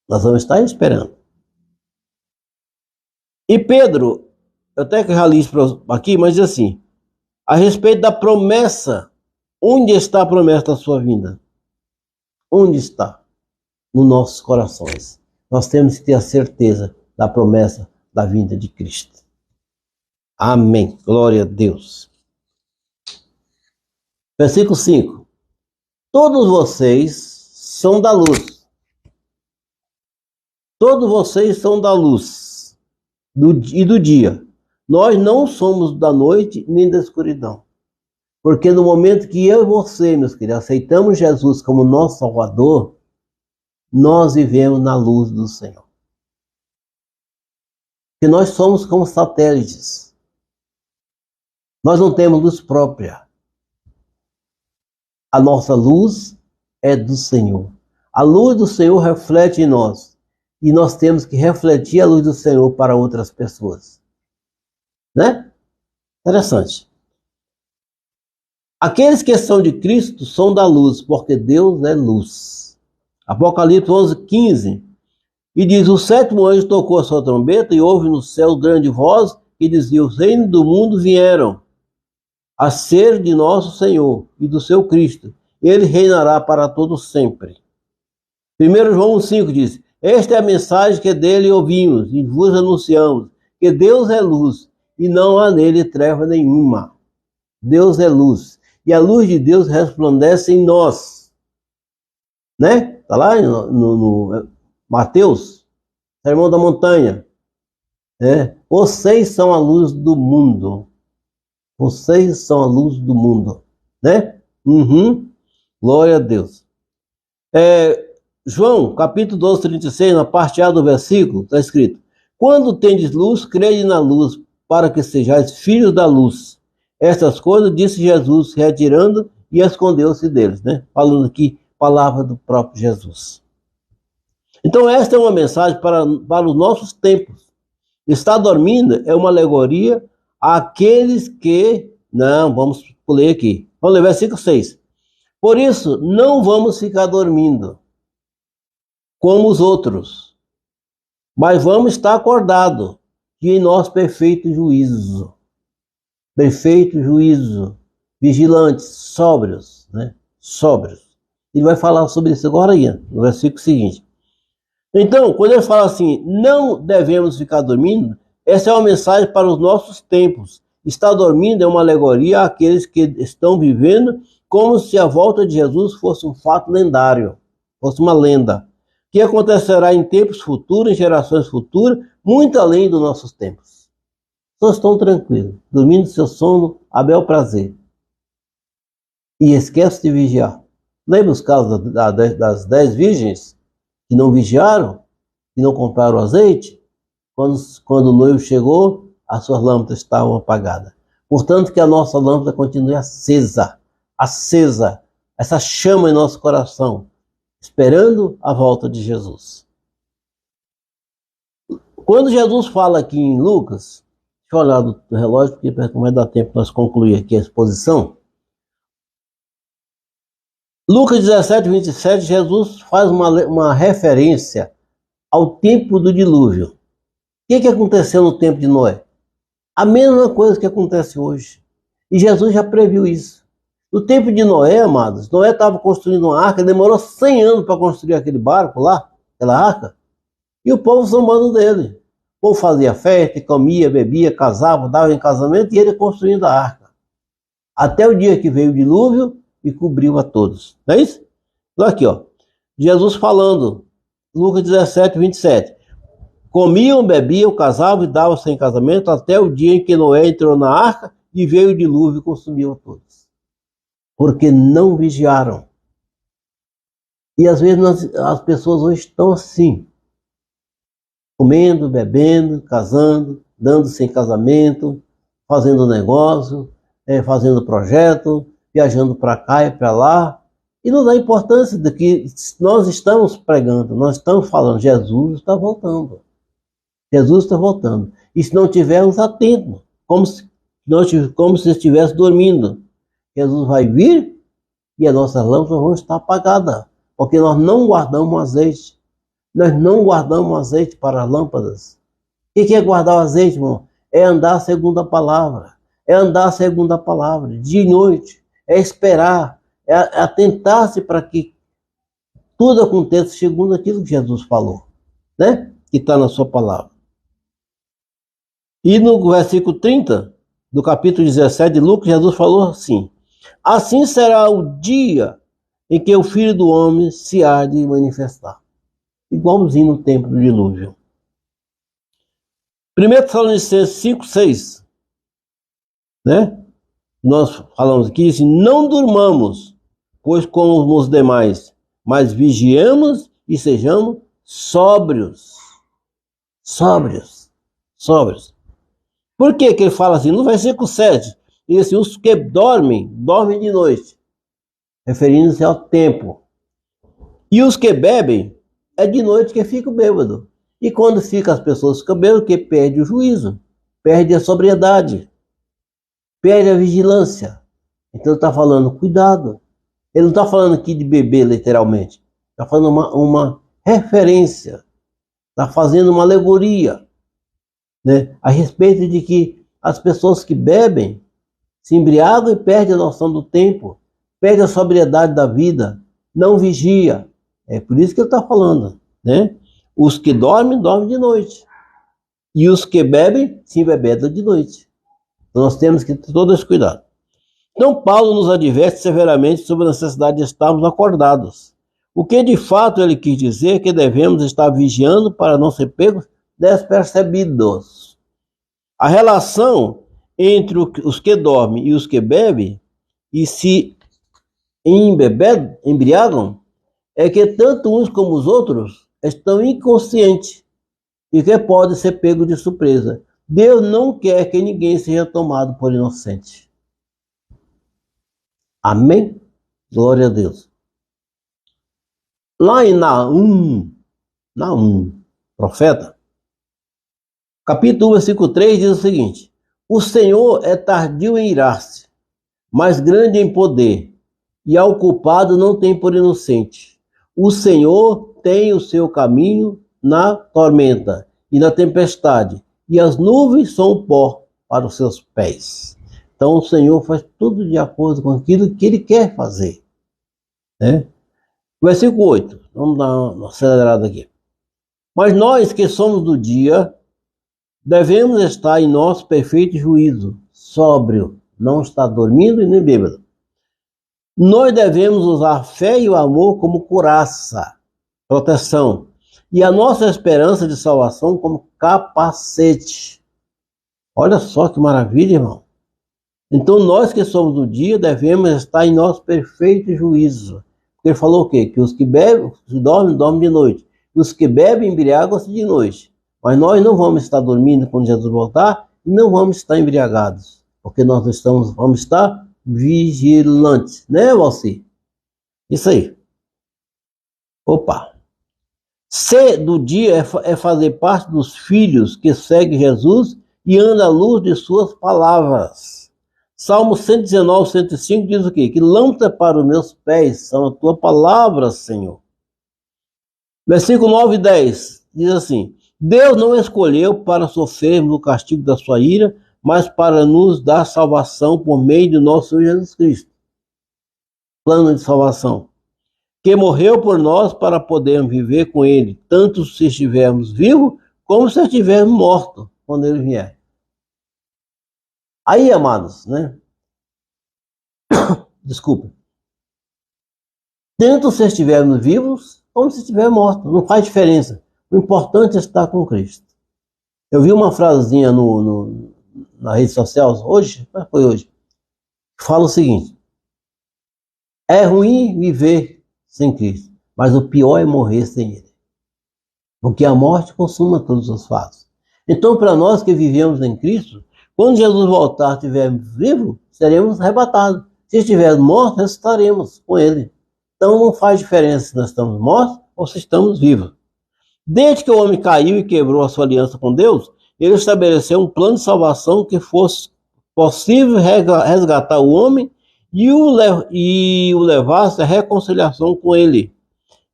Nós vamos estar esperando. E Pedro, eu até que já li isso aqui, mas diz assim, a respeito da promessa, onde está a promessa da sua vinda? Onde está? Nos nossos corações. Nós temos que ter a certeza da promessa da vinda de Cristo. Amém. Glória a Deus. Versículo 5. Todos vocês são da luz. Todos vocês são da luz e do dia. Nós não somos da noite nem da escuridão. Porque no momento que eu e você, meus queridos, aceitamos Jesus como nosso Salvador, nós vivemos na luz do Senhor. Porque nós somos como satélites. Nós não temos luz própria. A nossa luz é do Senhor. A luz do Senhor reflete em nós. E nós temos que refletir a luz do Senhor para outras pessoas. Né? Interessante. Aqueles que são de Cristo são da luz, porque Deus é luz. Apocalipse 11:15. E diz, o sétimo anjo tocou a sua trombeta e houve no céu grande voz que dizia, os reinos do mundo vieram a ser de nosso Senhor e do seu Cristo. Ele reinará para todo sempre. 1 João 5 diz, esta é a mensagem que dele ouvimos e vos anunciamos, que Deus é luz e não há nele treva nenhuma. Deus é luz. E a luz de Deus resplandece em nós. Né? Está lá no Mateus, Sermão da Montanha. Vocês são a luz do mundo. Vocês são a luz do mundo. Né? Glória a Deus. João, capítulo 12, 36, na parte A do versículo, está escrito, quando tendes luz, crede na luz, para que sejais filhos da luz. Essas coisas disse Jesus, retirando e escondeu-se deles, né? Falando aqui, palavra do próprio Jesus. Então esta é uma mensagem para os nossos tempos. Estar dormindo é uma alegoria àqueles que... Não, vamos ler aqui. Vamos ler versículo 6. Por isso, não vamos ficar dormindo como os outros, mas vamos estar acordados e em nosso perfeito juízo. Perfeito juízo, vigilantes, sóbrios, né? Sóbrios. Ele vai falar sobre isso agora aí, no versículo seguinte. Então, quando ele fala assim, não devemos ficar dormindo, essa é uma mensagem para os nossos tempos. Estar dormindo é uma alegoria àqueles que estão vivendo como se a volta de Jesus fosse um fato lendário, fosse uma lenda, que acontecerá em tempos futuros, em gerações futuras, muito além dos nossos tempos. Todos estão tranquilos, dormindo seu sono a bel prazer. E esquece de vigiar. Lembra os casos das 10 virgens que não vigiaram, que não compraram azeite? Quando o noivo chegou, as suas lâmpadas estavam apagadas. Portanto, que a nossa lâmpada continue acesa, essa chama em nosso coração, esperando a volta de Jesus. Quando Jesus fala aqui em Lucas, deixa eu olhar do relógio, porque não vai dar tempo nós concluir aqui a exposição. Lucas 17, 27, Jesus faz uma referência ao tempo do dilúvio. O que aconteceu no tempo de Noé? A mesma coisa que acontece hoje. E Jesus já previu isso. No tempo de Noé, amados, Noé estava construindo uma arca, demorou 100 anos para construir aquele barco lá, aquela arca, e o povo zombando dele. O povo fazia festa, comia, bebia, casava, dava em casamento, e ele construindo a arca. Até o dia que veio o dilúvio e cobriu a todos. Não é isso? Então aqui, ó, Jesus falando, Lucas 17, 27. Comiam, bebiam, casavam e davam-se em casamento até o dia em que Noé entrou na arca e veio o dilúvio e consumiu a todos. Porque não vigiaram. E às vezes as pessoas hoje estão assim, comendo, bebendo, casando, dando-se em casamento, fazendo negócio, fazendo projeto, viajando para cá e para lá, e não dá importância de que nós estamos pregando, nós estamos falando, Jesus está voltando. Jesus está voltando. E se não estivermos atentos, como se estivesse dormindo, Jesus vai vir e as nossas lâmpadas vão estar apagadas, porque nós não guardamos azeite. Nós não guardamos azeite para as lâmpadas. O que é guardar o azeite, irmão? É andar segundo a palavra. É andar segundo a palavra, dia e noite. É esperar. É atentar-se para que tudo aconteça segundo aquilo que Jesus falou, né? Que está na sua palavra. E no versículo 30 do capítulo 17 de Lucas, Jesus falou assim: assim será o dia em que o Filho do Homem se há de manifestar. Igualzinho no tempo do dilúvio. 1 Tessalonicenses 5, 6, né? Nós falamos aqui assim: não durmamos, pois como os demais, mas vigiemos e sejamos sóbrios. Sóbrios. Sóbrios. Por que ele fala assim? No versículo 7, diz assim: os que dormem, dormem de noite, referindo-se ao tempo. E os que bebem, é de noite que ficam bêbados. E quando as pessoas ficam bêbadas, que perde o juízo, perde a sobriedade, perde a vigilância. Então ele está falando, cuidado. Ele não está falando aqui de beber literalmente. Está falando uma referência. Está fazendo uma alegoria, né, a respeito de que as pessoas que bebem se embriagam e perdem a noção do tempo, perdem a sobriedade da vida, não vigia. É por isso que ele está falando, né? Os que dormem, dormem de noite. E os que bebem, se embebedam de noite. Então nós temos que ter todo esse cuidado. Então Paulo nos adverte severamente sobre a necessidade de estarmos acordados. O que de fato ele quis dizer é que devemos estar vigiando para não ser pegos despercebidos. A relação entre os que dormem e os que bebem e se embriagam é que tanto uns como os outros estão inconscientes e que podem ser pegos de surpresa. Deus não quer que ninguém seja tomado por inocente. Amém? Glória a Deus. Lá em Naum, profeta, capítulo 1, versículo 3 diz o seguinte: o Senhor é tardio em irar-se, mas grande em poder, e ao culpado não tem por inocente. O Senhor tem o seu caminho na tormenta e na tempestade, e as nuvens são pó para os seus pés. Então o Senhor faz tudo de acordo com aquilo que Ele quer fazer, né? Versículo 8, vamos dar uma acelerada aqui. Mas nós que somos do dia, devemos estar em nosso perfeito juízo, sóbrio, não estar dormindo e nem bêbado. Nós devemos usar a fé e o amor como couraça, proteção, e a nossa esperança de salvação como capacete. Olha só que maravilha, irmão. Então nós que somos do dia devemos estar em nosso perfeito juízo. Ele falou o quê? Que os que bebem, os que dormem, dormem de noite. E os que bebem, embriagam-se de noite. Mas nós não vamos estar dormindo quando Jesus voltar e não vamos estar embriagados. Porque nós vamos estar vigilantes. Né, Valci? Isso aí. Opa. Ser do dia é fazer parte dos filhos que seguem Jesus e anda à luz de suas palavras. Salmo 119, 105 diz o quê? Que lâmpada para os meus pés são a tua palavra, Senhor. Versículo 9 e 10 diz assim: Deus não escolheu para sofrermos o castigo da sua ira, mas para nos dar salvação por meio de nosso Senhor Jesus Cristo. Plano de salvação. Que morreu por nós para podermos viver com Ele, tanto se estivermos vivos, como se estivermos mortos, quando Ele vier. Aí, amados, né? Desculpa. Tanto se estivermos vivos, como se estivermos mortos. Não faz diferença. O importante é estar com Cristo. Eu vi uma frasezinha na rede social hoje, foi hoje, que fala o seguinte: é ruim viver sem Cristo, mas o pior é morrer sem Ele. Porque a morte consuma todos os fatos. Então, para nós que vivemos em Cristo, quando Jesus voltar, estivermos vivos, seremos arrebatados. Se estivermos mortos, ressuscitaremos com Ele. Então não faz diferença se nós estamos mortos ou se estamos vivos. Desde que o homem caiu e quebrou a sua aliança com Deus, Ele estabeleceu um plano de salvação que fosse possível resgatar o homem e o levasse à reconciliação com Ele.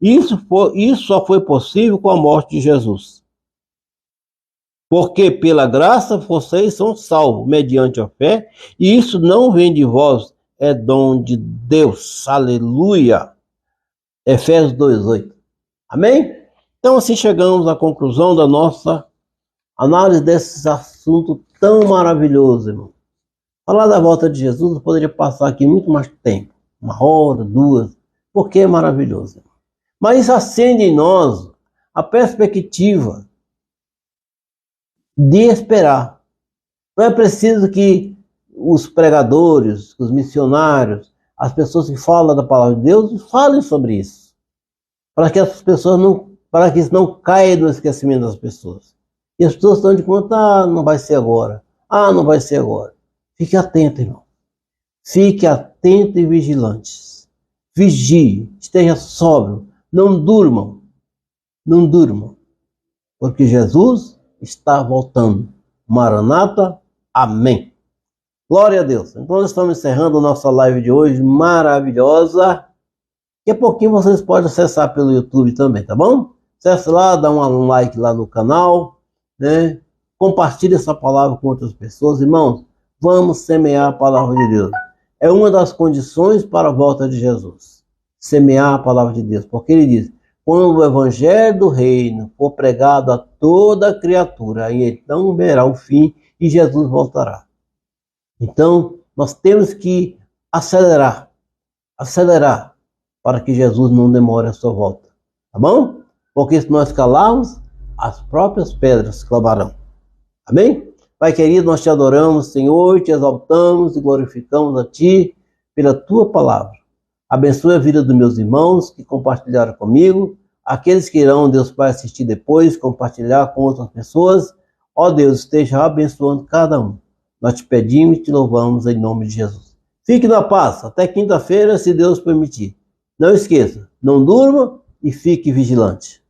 Isso só foi possível com a morte de Jesus. Porque pela graça vocês são salvos, mediante a fé, e isso não vem de vós, é dom de Deus. Aleluia. Efésios 2:8. Amém? Então assim chegamos à conclusão da nossa análise desse assunto tão maravilhoso, irmão. Falar da volta de Jesus, eu poderia passar aqui muito mais tempo, 1 hora, 2, porque é maravilhoso. Mas isso acende em nós a perspectiva de esperar. Não é preciso que os pregadores, os missionários, as pessoas que falam da palavra de Deus, falem sobre isso. Para que as pessoas não, para que isso não caia no esquecimento das pessoas. E as pessoas estão de conta, não vai ser agora. Não vai ser agora. Fique atento, irmão. Fique atento e vigilante. Vigie, esteja sóbrio. Não durmam. Não durmam. Porque Jesus está voltando. Maranata, amém. Glória a Deus. Então nós estamos encerrando a nossa live de hoje, maravilhosa. Daqui a pouquinho vocês podem acessar pelo YouTube também, tá bom? Acesse lá, dá um like lá no canal, né? Compartilhe essa palavra com outras pessoas. Irmãos, vamos semear a palavra de Deus. É uma das condições para a volta de Jesus. Semear a palavra de Deus. Porque ele diz, quando o evangelho do reino for pregado a toda criatura, aí então verá o fim e Jesus voltará. Então, nós temos que acelerar para que Jesus não demore a sua volta. Tá bom? Porque se nós calarmos, as próprias pedras clamarão. Amém? Pai querido, nós te adoramos, Senhor, te exaltamos e glorificamos a Ti pela Tua palavra. Abençoe a vida dos meus irmãos que compartilharam comigo, aqueles que irão, Deus Pai, assistir depois, compartilhar com outras pessoas. Ó Deus, esteja abençoando cada um. Nós te pedimos e te louvamos em nome de Jesus. Fique na paz, até quinta-feira, se Deus permitir. Não esqueça, não durma e fique vigilante.